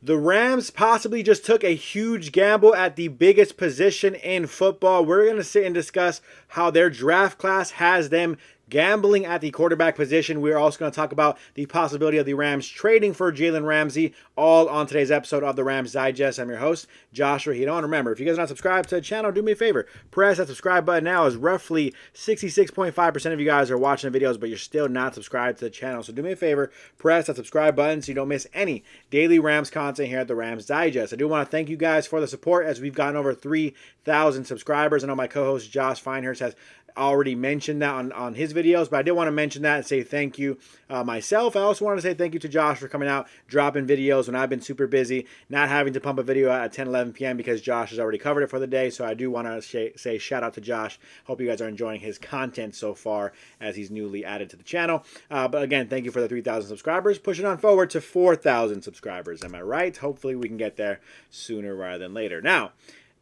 The Rams possibly just took a huge gamble at the biggest position in football. We're going to sit and discuss how their draft class has them gambling at the quarterback position. We're also going to talk about the possibility of the Rams trading for Jalen Ramsey, all on today's episode of the Rams Digest. I'm your host, Joshua Hidon. Remember, if you guys are not subscribed to the channel, do me a favor. Press that subscribe button now, as roughly 66.5% of you guys are watching the videos, but you're still not subscribed to the channel. So do me a favor, press that subscribe button so you don't miss any daily Rams content here at the Rams Digest. I do want to thank you guys for the support as we've gotten over 3,000 subscribers. I know my co-host Josh Feinhurst has already mentioned that on his videos, but I did want to mention that and say thank you myself. I also want to say thank you to Josh for coming out, dropping videos when I've been super busy, not having to pump a video at 10, 11 p.m. because Josh has already covered it for the day. So I do want to say shout out to Josh. Hope you guys are enjoying his content so far as he's newly added to the channel. But again, thank you for the 3,000 subscribers. Pushing on forward to 4,000 subscribers. Am I right? Hopefully we can get there sooner rather than later. Now,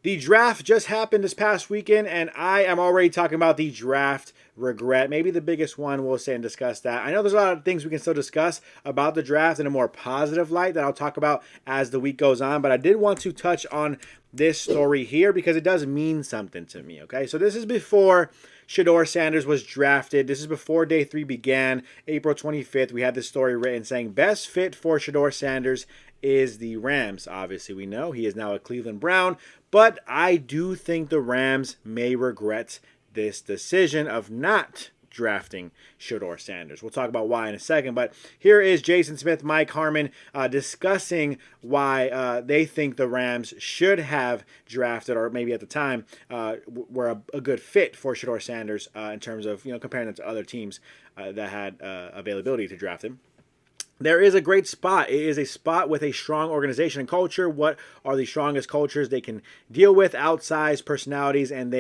the draft just happened this past weekend, and I am already talking about the draft regret. Maybe the biggest one, we'll say and discuss that. I know there's a lot of things we can still discuss about the draft in a more positive light that I'll talk about as the week goes on, but I did want to touch on this story here because it does mean something to me, okay? So this is before Shedeur Sanders was drafted. This is before day 3 began, April 25th. We had this story written saying best fit for Shedeur Sanders is the Rams. Obviously, we know he is now a Cleveland Brown, but I do think the Rams may regret this decision of not drafting Shedeur Sanders. We'll talk about why in a second, but here is Jason Smith, Mike Harmon discussing why they think the Rams should have drafted, or maybe at the time were a good fit for Shedeur Sanders in terms of comparing them to other teams that had availability to draft him. There is a great spot. It is a spot with a strong organization and culture. What are the strongest cultures they can deal with? Outsized personalities, and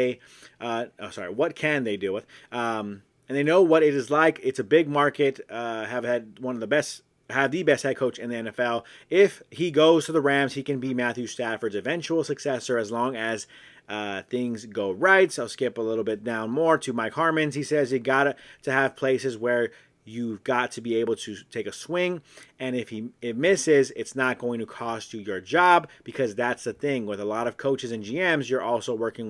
what can they deal with? And they know what it is like. It's a big market. Have the best head coach in the NFL. If he goes to the Rams, he can be Matthew Stafford's eventual successor as long as things go right. So I'll skip a little bit down more to Mike Harmon's. He says you got to have places where you've got to be able to take a swing, and if it misses, it's not going to cost you your job, because that's the thing with a lot of coaches and GMs. You're also working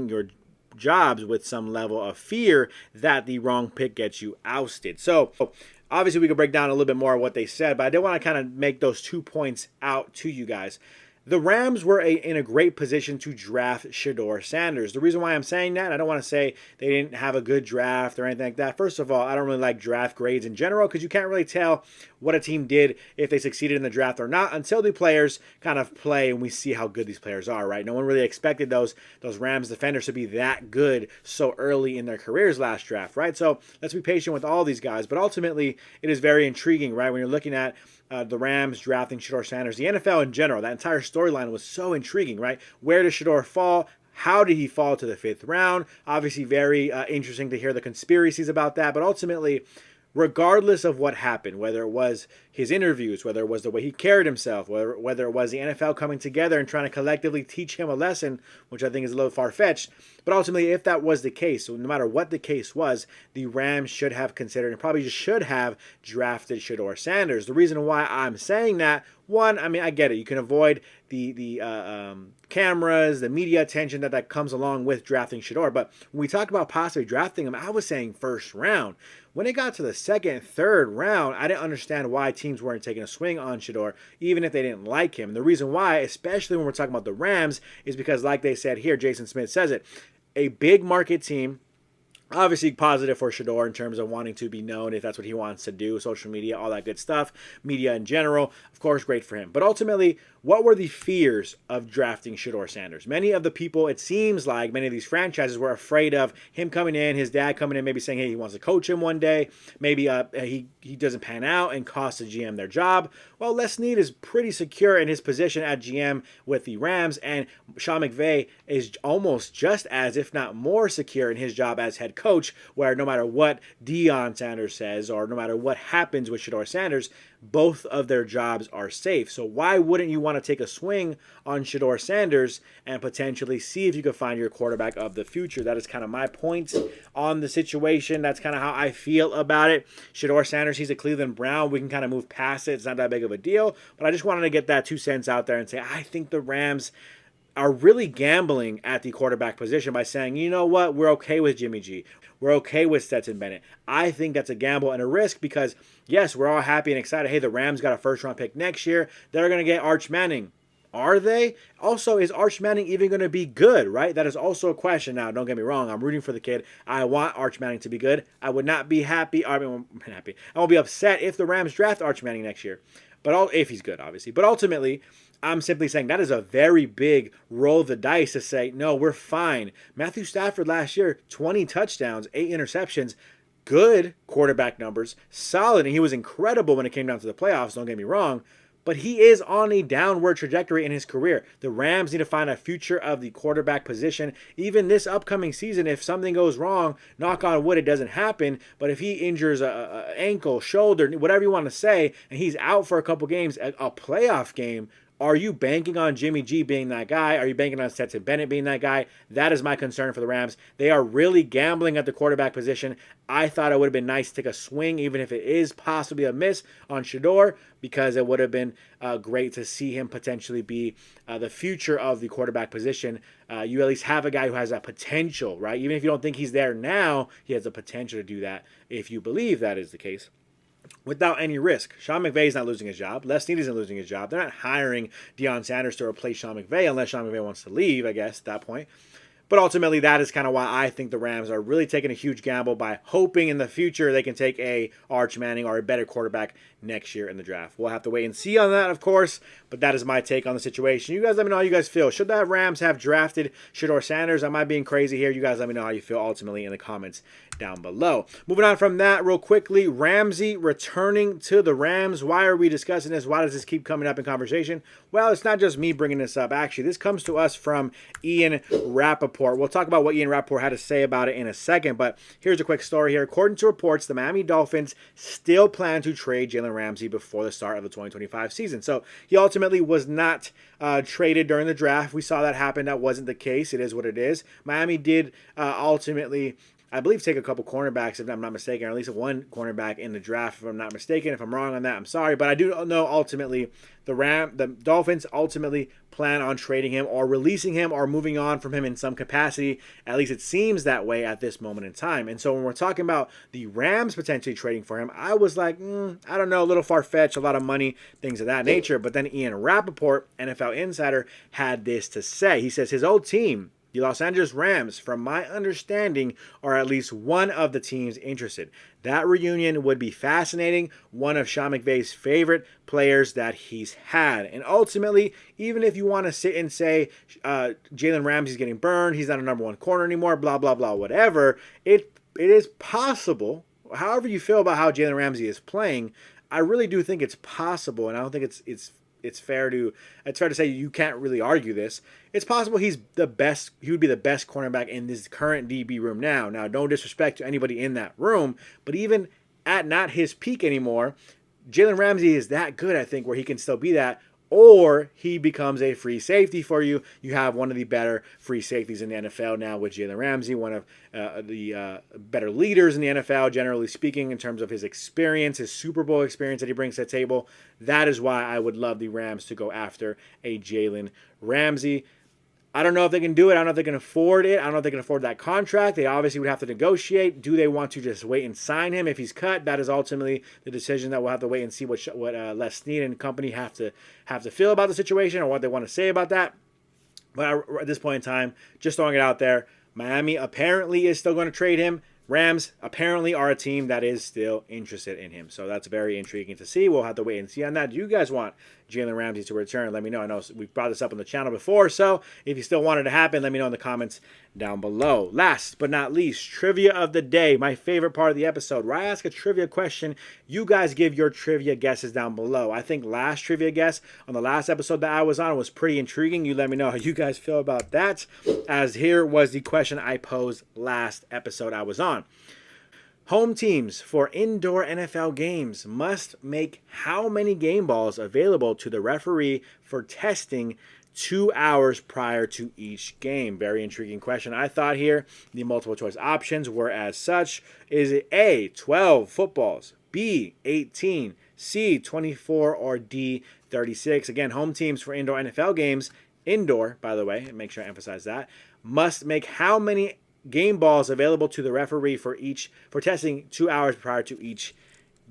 your jobs with some level of fear that the wrong pick gets you ousted. So obviously we could break down a little bit more of what they said, but I did want to kind of make those 2 points out to you guys. The Rams were in a great position to draft Shedeur Sanders. The reason why I'm saying that, I don't want to say they didn't have a good draft or anything like that. First of all, I don't really like draft grades in general because you can't really tell what a team did if they succeeded in the draft or not until the players kind of play and we see how good these players are, right? No one really expected those Rams defenders to be that good so early in their careers last draft, right? So let's be patient with all these guys. But ultimately, it is very intriguing, right? When you're looking at the Rams drafting Shedeur Sanders, the NFL in general, that entire storyline was so intriguing, right? Where does Shedeur fall? How did he fall to the 5th round? Obviously, very interesting to hear the conspiracies about that. But ultimately, regardless of what happened, whether it was his interviews, whether it was the way he carried himself, whether it was the NFL coming together and trying to collectively teach him a lesson, which I think is a little far-fetched. But ultimately, if that was the case, so no matter what the case was, the Rams should have considered and probably just should have drafted Shedeur Sanders. The reason why I'm saying that, one, I mean, I get it. You can avoid the cameras, the media attention that comes along with drafting Shedeur. But when we talk about possibly drafting him, I was saying 1st round. When it got to the 2nd, 3rd round, I didn't understand why teams weren't taking a swing on Shedeur, even if they didn't like him. And the reason why, especially when we're talking about the Rams, is because, like they said here, Jason Smith says it, a big market team, obviously positive for Shedeur in terms of wanting to be known if that's what he wants to do, social media, all that good stuff, media in general, of course, great for him. But ultimately, what were the fears of drafting Shedeur Sanders? Many of the people, it seems like, many of these franchises were afraid of him coming in, his dad coming in, maybe saying, hey, he wants to coach him one day. Maybe he doesn't pan out and cost the GM their job. Well, Snead is pretty secure in his position at GM with the Rams, and Sean McVay is almost just as, if not more secure in his job as head head coach, where no matter what Deion Sanders says or no matter what happens with Shedeur Sanders, both of their jobs are safe. So why wouldn't you want to take a swing on Shedeur Sanders and potentially see if you could find your quarterback of the future? That is kind of my point on the situation. That's kind of how I feel about it. Shedeur Sanders, he's a Cleveland Brown. We can kind of move past it. It's not that big of a deal. But I just wanted to get that 2 cents out there and say, I think the Rams are really gambling at the quarterback position by saying, you know what, we're okay with Jimmy G. We're okay with Stetson Bennett. I think that's a gamble and a risk because, yes, we're all happy and excited. Hey, the Rams got a first-round pick next year. They're going to get Arch Manning. Are they? Also, is Arch Manning even going to be good, right? That is also a question. Now, don't get me wrong. I'm rooting for the kid. I want Arch Manning to be good. I would not be happy. I won't be upset if the Rams draft Arch Manning next year. If he's good, obviously. But ultimately, I'm simply saying that is a very big roll of the dice to say, no, we're fine. Matthew Stafford last year, 20 touchdowns, 8 interceptions, good quarterback numbers, solid, and he was incredible when it came down to the playoffs, don't get me wrong, but he is on a downward trajectory in his career. The Rams need to find a future of the quarterback position. Even this upcoming season, if something goes wrong, knock on wood, it doesn't happen, but if he injures a ankle, shoulder, whatever you want to say, and he's out for a couple games, a playoff game, are you banking on Jimmy G being that guy? Are you banking on Stetson Bennett being that guy? That is my concern for the Rams. They are really gambling at the quarterback position. I thought it would have been nice to take a swing, even if it is possibly a miss on Shedeur, because it would have been great to see him potentially be the future of the quarterback position. You at least have a guy who has that potential, right? Even if you don't think he's there now, he has the potential to do that if you believe that is the case, without any risk. Sean McVay is not losing his job. Les Snead isn't losing his job. They're not hiring Deion Sanders to replace Sean McVay unless Sean McVay wants to leave, I guess, at that point. But ultimately, that is kind of why I think the Rams are really taking a huge gamble by hoping in the future they can take a Arch Manning or a better quarterback next year in the draft. We'll have to wait and see on that, of course, but that is my take on the situation. You guys let me know how you guys feel. Should the Rams have drafted Shedeur Sanders? Am I being crazy here? You guys let me know how you feel ultimately in the comments down below. Moving on from that real quickly, Ramsey returning to the Rams. Why are we discussing this? Why does this keep coming up in conversation? Well, it's not just me bringing this up. Actually, this comes to us from Ian Rappaport. We'll talk about what Ian Rappaport had to say about it in a second, but here's a quick story here. According to reports, the Miami Dolphins still plan to trade Jalen Ramsey before the start of the 2025 season. So he ultimately was not traded during the draft. We saw that happen. That wasn't the case. It is what it is. Miami did ultimately, I believe, take a couple cornerbacks, if I'm not mistaken, or at least one cornerback in the draft, if I'm not mistaken. If I'm wrong on that, I'm sorry. But I do know ultimately the Dolphins ultimately plan on trading him or releasing him or moving on from him in some capacity. At least it seems that way at this moment in time. And so when we're talking about the Rams potentially trading for him, I was like, I don't know, a little far-fetched, a lot of money, things of that nature. But then Ian Rappaport, NFL Insider, had this to say. He says his old team, the Los Angeles Rams, from my understanding, are at least one of the teams interested. That reunion would be fascinating, one of Sean McVay's favorite players that he's had. And ultimately, even if you want to sit and say Jalen Ramsey's getting burned, he's not a number one corner anymore, blah, blah, blah, whatever, it is possible, however you feel about how Jalen Ramsey is playing, I really do think it's possible, and I don't think it's fair to say you can't really argue this. It's possible he would be the best cornerback in this current DB room now. Now, no disrespect to anybody in that room, but even at not his peak anymore, Jalen Ramsey is that good, I think, where he can still be that, or he becomes a free safety for you. You have one of the better free safeties in the NFL now with Jalen Ramsey, one of the better leaders in the NFL, generally speaking, in terms of his experience, his Super Bowl experience that he brings to the table. That is why I would love the Rams to go after a Jalen Ramsey. I don't know if they can do it. I don't know if they can afford it. I don't know if they can afford that contract. They obviously would have to negotiate. Do they want to just wait and sign him if he's cut? That is ultimately the decision that we'll have to wait and see what Les Snead and company have to feel about the situation or what they want to say about that. But at this point in time, just throwing it out there, Miami apparently is still going to trade him. Rams apparently are a team that is still interested in him. So that's very intriguing to see. We'll have to wait and see on that. Do you guys want Jalen Ramsey to return? Let me know. I know we've brought this up on the channel before. So if you still want it to happen, let me know in the comments down below. Last but not least, trivia of the day. My favorite part of the episode where I ask a trivia question. You guys give your trivia guesses down below. I think last trivia guess on the last episode that I was on was pretty intriguing. You let me know how you guys feel about that. As here was the question I posed last episode I was on. Home teams for indoor NFL games must make how many game balls available to the referee for testing 2 hours prior to each game? Very intriguing question. I thought here the multiple choice options were as such. Is it A, 12 footballs, B, 18, C, 24, or D, 36? Again, home teams for indoor NFL games, indoor, by the way, and make sure I emphasize that, must make how many game balls available to the referee for testing 2 hours prior to each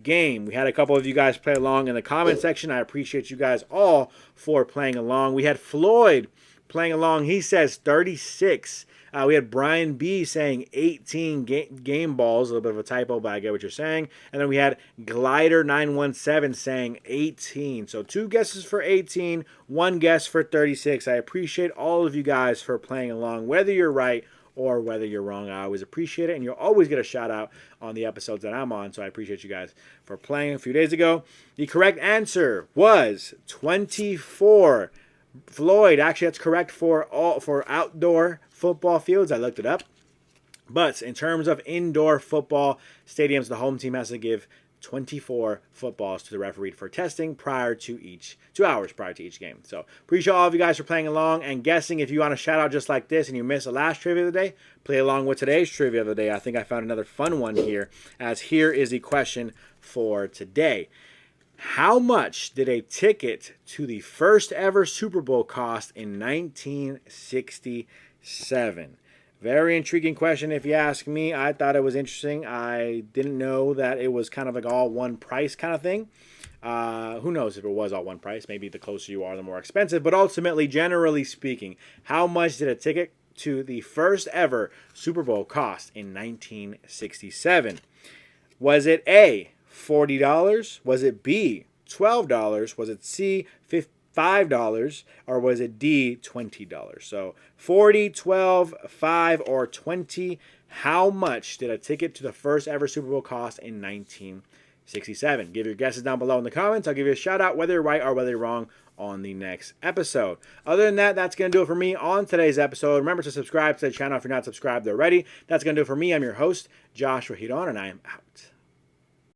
game? We had a couple of you guys play along in the comment section. I appreciate you guys all for playing along. We had Floyd playing along. He says 36. We had Brian B saying 18 game balls. A little bit of a typo, but I get what you're saying. And then we had Glider917 saying 18. So 2 guesses for 18, 1 guess for 36. I appreciate all of you guys for playing along, whether you're right or whether you're wrong. I always appreciate it, and you'll always get a shout out on the episodes that I'm on, so I appreciate you guys for playing a few days ago. The correct answer was 24. Floyd, actually that's correct for outdoor football fields. I looked it up. But in terms of indoor football stadiums, the home team has to give 24 footballs to the referee for testing prior to 2 hours prior to each game. So appreciate all of you guys for playing along and guessing. If you want a shout out just like this and you missed the last trivia of the day, play along with today's trivia of the day. I think I found another fun one here, as here is the question for today. How much did a ticket to the first ever Super Bowl cost in 1967? Very intriguing question if you ask me. I thought it was interesting. I didn't know that it was kind of like all one price kind of thing. Who knows if it was all one price. Maybe the closer you are, the more expensive. But ultimately, generally speaking, how much did a ticket to the first ever Super Bowl cost in 1967? Was it A, $40? Was it B, $12? Was it C, $5? Or was it D, $20? So 40, 12, 5, or 20. How much did a ticket to the first ever Super Bowl cost in 1967? Give your guesses down below in the comments. I'll give you a shout out whether you're right or whether you're wrong on the next episode. Other than that, that's going to do it for me on today's episode. Remember to subscribe to the channel if you're not subscribed already. That's going to do it for me. I'm your host, Joshua Giron, and I am out.